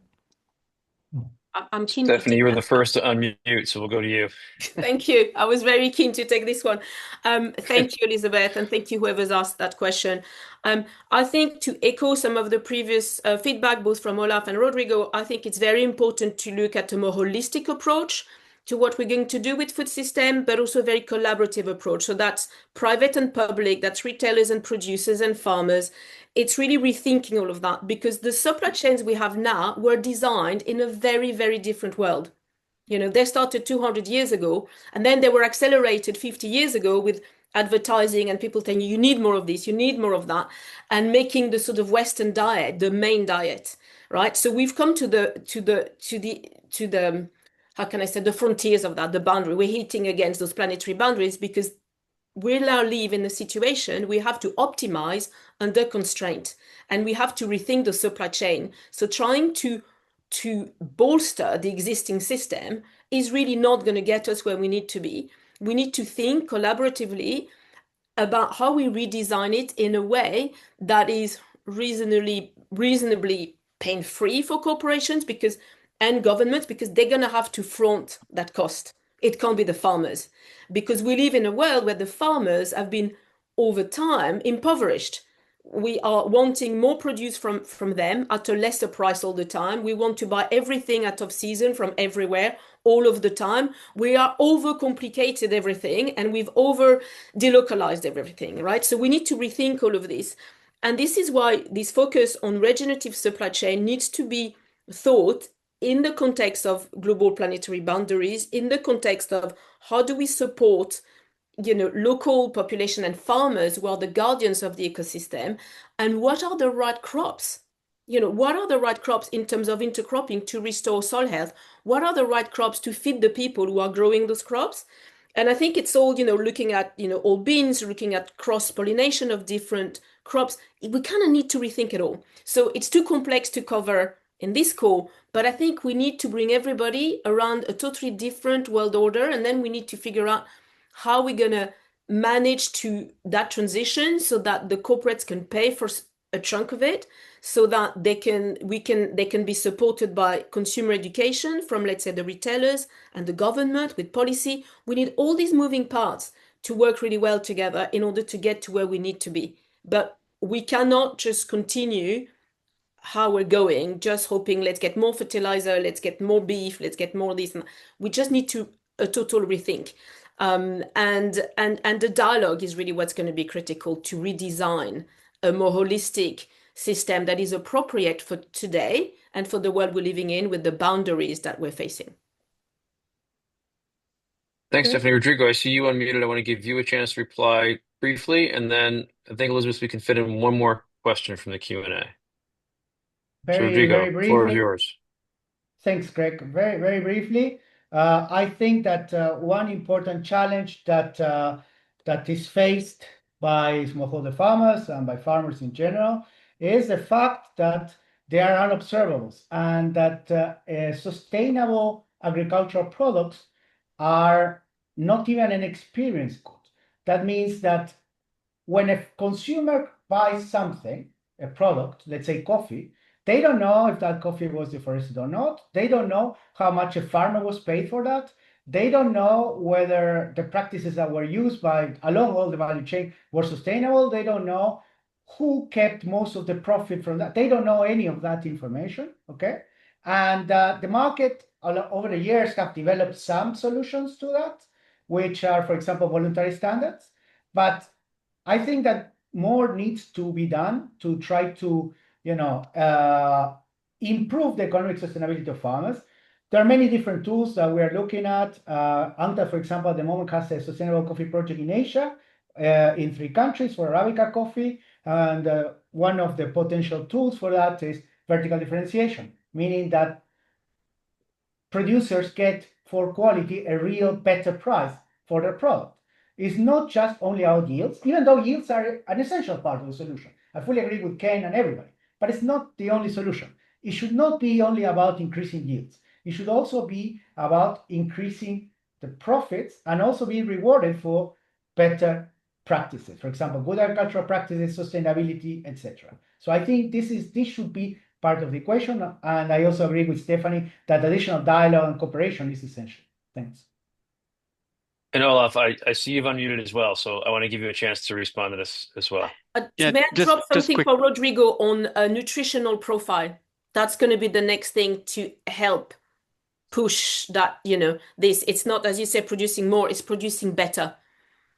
I'm keen to Stephanie, take you were that. the first to unmute, so we'll go to you. Thank you. I was very keen to take this one. Thank you, Elizabeth, and thank you whoever's asked that question. I think to echo some of the previous feedback, both from Olaf and Rodrigo, I think it's very important to look at a more holistic approach to what we're going to do with food system, but also a very collaborative approach. So that's private and public, that's retailers and producers and farmers. It's really rethinking all of that because the supply chains we have now were designed in a very, very different world. You know, they started 200 years ago, and then they were accelerated 50 years ago with advertising and people telling you, you need more of this, you need more of that, and making the sort of Western diet the main diet, right? So we've come to the how can I say, the frontiers of that, the boundary. We're hitting against those planetary boundaries because we now live in a situation we have to optimize under constraint, and we have to rethink the supply chain. So trying to bolster the existing system is really not going to get us where we need to be. We need to think collaboratively about how we redesign it in a way that is reasonably pain-free for corporations and governments, because they're going to have to front that cost. It can't be the farmers, because we live in a world where the farmers have been over time impoverished. We are wanting more produce from them at a lesser price all the time. We want to buy everything out of season from everywhere all of the time. We are overcomplicated everything, and we've over delocalized everything, right? So we need to rethink all of this. And this is why this focus on regenerative supply chain needs to be thought in the context of global planetary boundaries, in the context of how do we support local population and farmers who are the guardians of the ecosystem, and what are the right crops? What are the right crops in terms of intercropping to restore soil health? What are the right crops to feed the people who are growing those crops? And I think it's all, looking at, all beans, looking at cross-pollination of different crops. We kind of need to rethink it all. So it's too complex to cover in this call, but I think we need to bring everybody around a totally different world order, and then we need to figure out how we're going to manage to that transition so that the corporates can pay for a chunk of it, so that they can be supported by consumer education from, let's say, the retailers and the government with policy. We need all these moving parts to work really well together in order to get to where we need to be. But we cannot just continue how we're going, just hoping let's get more fertilizer, let's get more beef, let's get more this. We just need to a total rethink. And the dialogue is really what's going to be critical to redesign a more holistic system that is appropriate for today and for the world we're living in with the boundaries that we're facing. Thanks, Stephanie. Rodrigo, I see you unmuted. I want to give you a chance to reply briefly, and then I think, Elizabeth, we can fit in one more question from the Q&A. So, Very, Rodrigo, very floor is briefly. yours. Thanks, Greg. Very, very briefly. I think that one important challenge that is faced by smallholder farmers and by farmers in general is the fact that they are unobservables, and that sustainable agricultural products are not even an experience good. That means that when a consumer buys something, a product, let's say coffee, they don't know if that coffee was deforested or not. They don't know how much a farmer was paid for that. They don't know whether the practices that were used by along all the value chain were sustainable. They don't know who kept most of the profit from that. They don't know any of that information, okay? And the market over the years have developed some solutions to that, which are, for example, voluntary standards. But I think that more needs to be done to try to, improve the economic sustainability of farmers. There are many different tools that we are looking at. ANTA, for example, at the moment has a sustainable coffee project in Asia, in 3 countries for Arabica coffee. And one of the potential tools for that is vertical differentiation, meaning that producers get for quality a real better price for their product. It's not just only about yields, even though yields are an essential part of the solution. I fully agree with Ken and everybody, but it's not the only solution. It should not be only about increasing yields. It should also be about increasing the profits and also being rewarded for better practices. For example, good agricultural practices, sustainability, etc. So I think this should be part of the equation. And I also agree with Stephanie that additional dialogue and cooperation is essential. Thanks. And Olaf, I see you've unmuted as well, so I want to give you a chance to respond to this as well. May I drop something for Rodrigo on a nutritional profile? That's going to be the next thing to help push that, this. It's not, as you say, producing more, it's producing better,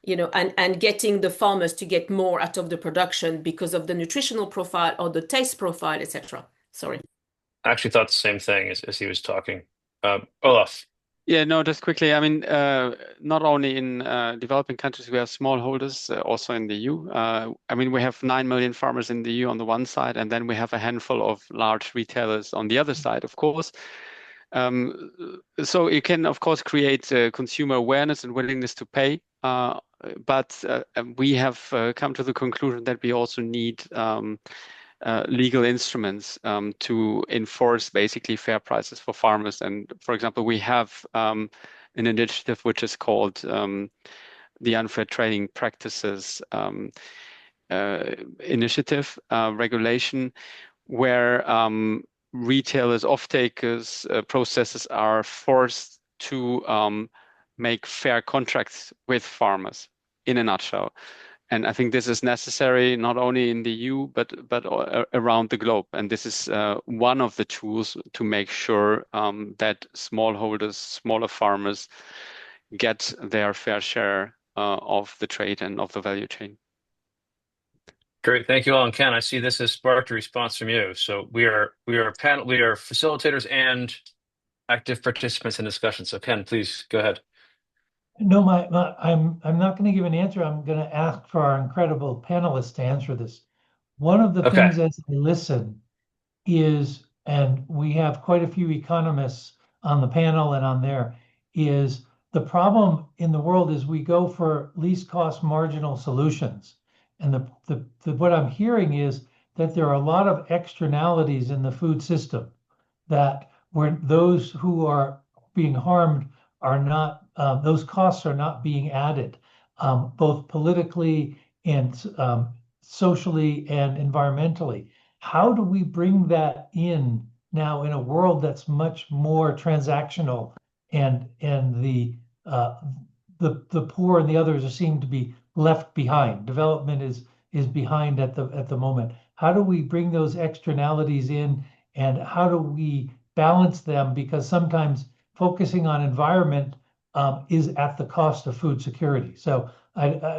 and getting the farmers to get more out of the production because of the nutritional profile or the taste profile, etc. Sorry. I actually thought the same thing as he was talking. Olaf. Yeah, no, just quickly. I mean, not only in developing countries, we have smallholders, also in the EU. I mean, we have 9 million farmers in the EU on the one side, and then we have a handful of large retailers on the other side, of course. So you can, of course, create consumer awareness and willingness to pay. But we have come to the conclusion that we also need legal instruments to enforce basically fair prices for farmers. And for example, we have an initiative which is called the Unfair Trading Practices Initiative Regulation, where retailers, off-takers, processors are forced to make fair contracts with farmers, in a nutshell. And I think this is necessary not only in the EU, but around the globe. And this is one of the tools to make sure that smallholders, smaller farmers get their fair share of the trade and of the value chain. Great, thank you all. And Ken, I see this has sparked a response from you. So we are facilitators and active participants in discussion. So Ken, please go ahead. No, I'm not going to give an answer. I'm going to ask for our incredible panelists to answer this. One of the Okay. things as I listen is, and we have quite a few economists on the panel and on there, is the problem in the world is we go for least cost marginal solutions. And what I'm hearing is that there are a lot of externalities in the food system that where those who are being harmed are not, those costs are not being added, both politically and socially and environmentally. How do we bring that in now in a world that's much more transactional and the poor and the others seem to be left behind. Development is behind at the moment. How do we bring those externalities in and how do we balance them? Because sometimes focusing on environment is at the cost of food security. So,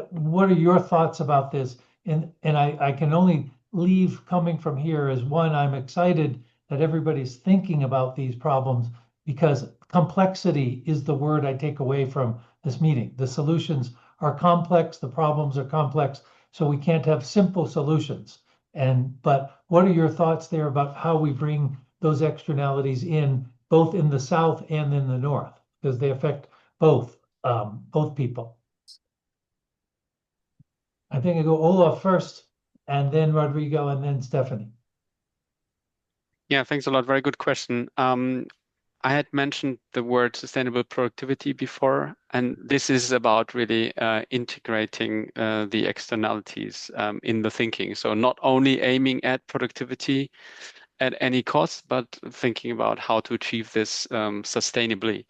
what are your thoughts about this? And I can only leave coming from here as one, I'm excited that everybody's thinking about these problems because complexity is the word I take away from this meeting. The solutions are complex, the problems are complex, so we can't have simple solutions. But what are your thoughts there about how we bring those externalities in, both in the South and in the North, because they affect both people? I think I go Olaf first, and then Rodrigo, and then Stephanie. Yeah, thanks a lot. Very good question. I had mentioned the word sustainable productivity before, and this is about really integrating the externalities in the thinking. So not only aiming at productivity at any cost, but thinking about how to achieve this sustainably.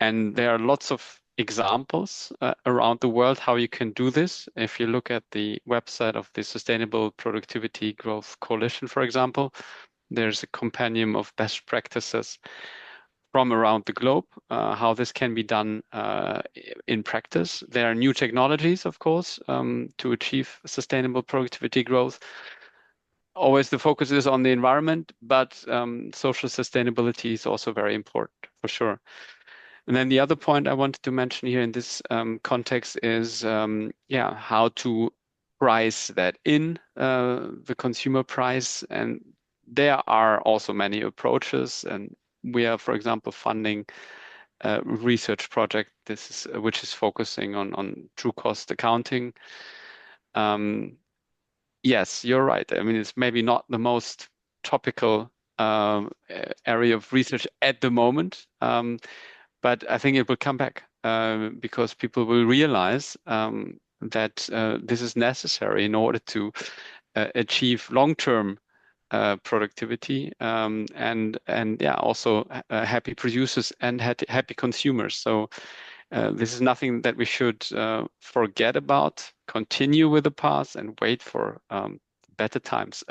And there are lots of examples around the world how you can do this. If you look at the website of the Sustainable Productivity Growth Coalition, for example, there's a compendium of best practices from around the globe, how this can be done in practice. There are new technologies, of course, to achieve sustainable productivity growth. Always the focus is on the environment, but social sustainability is also very important for sure. And then the other point I wanted to mention here in this context is, how to price that in the consumer price. And there are also many approaches. And we are, for example, funding a research project which is focusing on true cost accounting. Yes, you're right. I mean, it's maybe not the most topical area of research at the moment, but I think it will come back because people will realize that this is necessary in order to achieve long-term productivity and also happy producers and happy consumers. So this is nothing that we should forget about, continue with the path and wait for better times.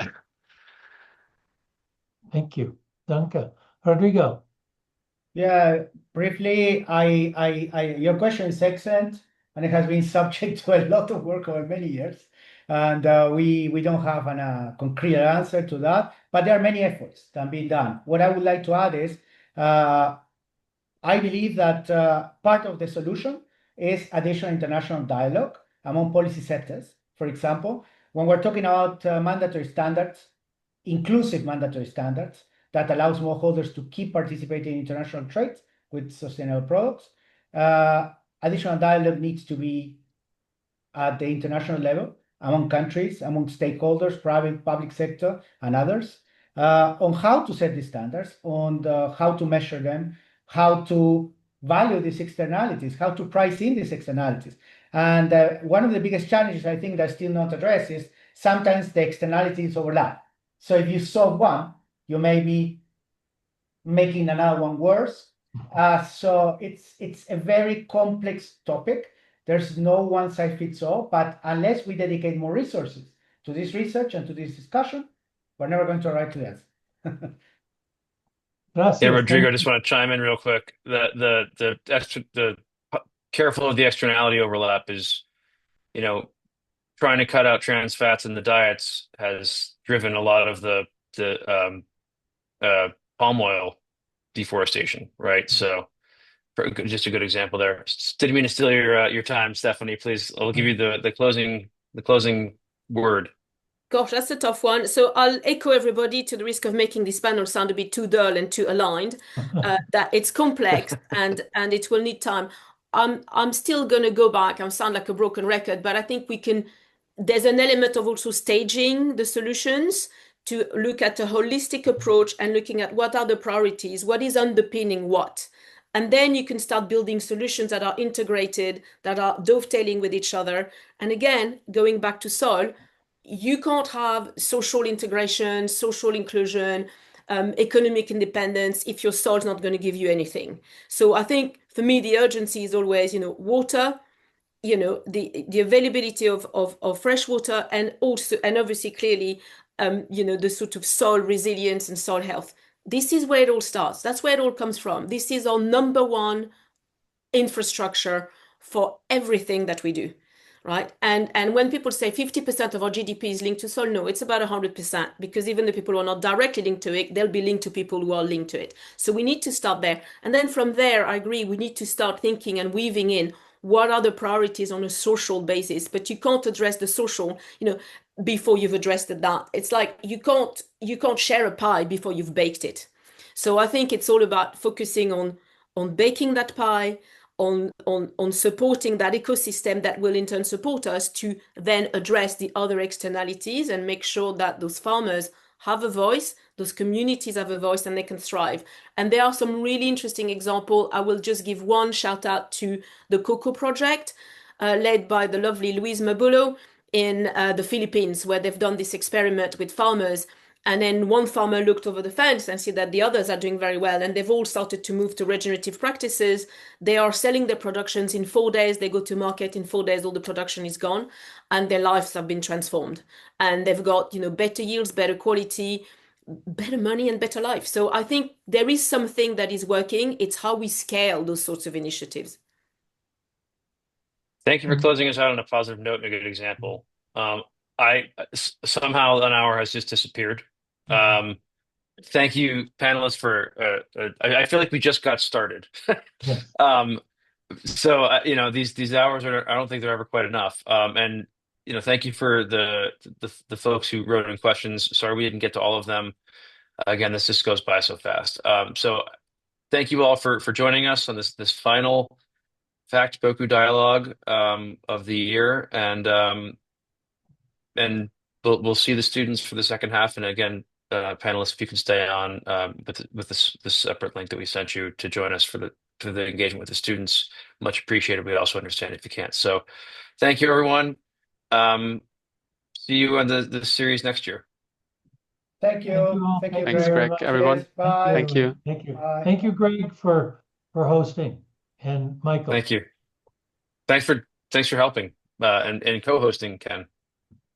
Thank you. Danke. Rodrigo. Yeah, briefly, your question is excellent, and it has been subject to a lot of work over many years, and we don't have a concrete answer to that, but there are many efforts that are being done. What I would like to add is, I believe that part of the solution is additional international dialogue among policy sectors. For example, when we're talking about mandatory standards, inclusive mandatory standards that allow smallholders to keep participating in international trade with sustainable products. Additional dialogue needs to be at the international level among countries, among stakeholders, private, public sector, and others, on how to set these standards, on how to measure them, how to value these externalities, how to price in these externalities. And one of the biggest challenges I think that's still not addressed is sometimes the externalities overlap. So if you solve one, you may be making another one worse. So it's a very complex topic. There's no one size fits all, but unless we dedicate more resources to this research and to this discussion, we're never going to arrive to the answer. Yeah, Gracias. Rodrigo, Thank I just you. want to chime in real quick. The careful of the externality overlap is, trying to cut out trans fats in the diets has driven a lot of the palm oil deforestation, right? So Just a good example there. Didn't mean to steal your time, Stephanie. Please, I'll give you the closing word. Gosh, that's a tough one. So I'll echo everybody to the risk of making this panel sound a bit too dull and too aligned, that it's complex and it will need time. I'm still gonna go back. I sound like a broken record, but I think we can. There's an element of also staging the solutions to look at a holistic approach and looking at what are the priorities, what is underpinning what. And then you can start building solutions that are integrated, that are dovetailing with each other. And again, going back to soil, you can't have social integration, social inclusion, economic independence if your soil's not going to give you anything. So I think for me, the urgency is always, water, the availability of fresh water, and also, and obviously clearly, the sort of soil resilience and soil health. This is where it all starts. That's where it all comes from. This is our number one infrastructure for everything that we do, right? And when people say 50% of our GDP is linked to soil, no, it's about 100%, because even the people who are not directly linked to it, they'll be linked to people who are linked to it. So we need to start there. And then from there, I agree, we need to start thinking and weaving in what are the priorities on a social basis. But you can't address the social, before you've addressed that. It's like you can't share a pie before you've baked it. So I think it's all about focusing on baking that pie, on supporting that ecosystem that will in turn support us to then address the other externalities and make sure that those farmers have a voice, those communities have a voice, and they can thrive. And there are some really interesting examples. I will just give one shout out to the Cocoa Project, led by the lovely Luis Mabulo in the Philippines, where they've done this experiment with farmers. And then one farmer looked over the fence and see that the others are doing very well. And they've all started to move to regenerative practices. They are selling their productions in 4 days. They go to market in 4 days, all the production is gone. And their lives have been transformed. And they've got, better yields, better quality, better money, and better life. So I think there is something that is working. It's how we scale those sorts of initiatives. Thank you for closing us out on a positive note and a good example. Somehow an hour has just disappeared. Thank you, panelists, for. I feel like we just got started. Yes. So these hours are. I don't think they're ever quite enough. And thank you for the folks who wrote in questions. Sorry we didn't get to all of them. Again, this just goes by so fast. So thank you all for joining us on this final Fact BOKU dialogue of the year, and we'll see the students for the second half. And again, panelists, if you can stay on with this separate link that we sent you to join us for the engagement with the students, much appreciated. We'd also understand if you can't. So, thank you, everyone. See you on the series next year. Thank you. Thank you Thanks, very Greg, much. everyone. Bye. Thank you. Thank you. Bye. Thank you, Greg, for hosting, and Michael. Thank you. Thanks for helping and co-hosting, Ken.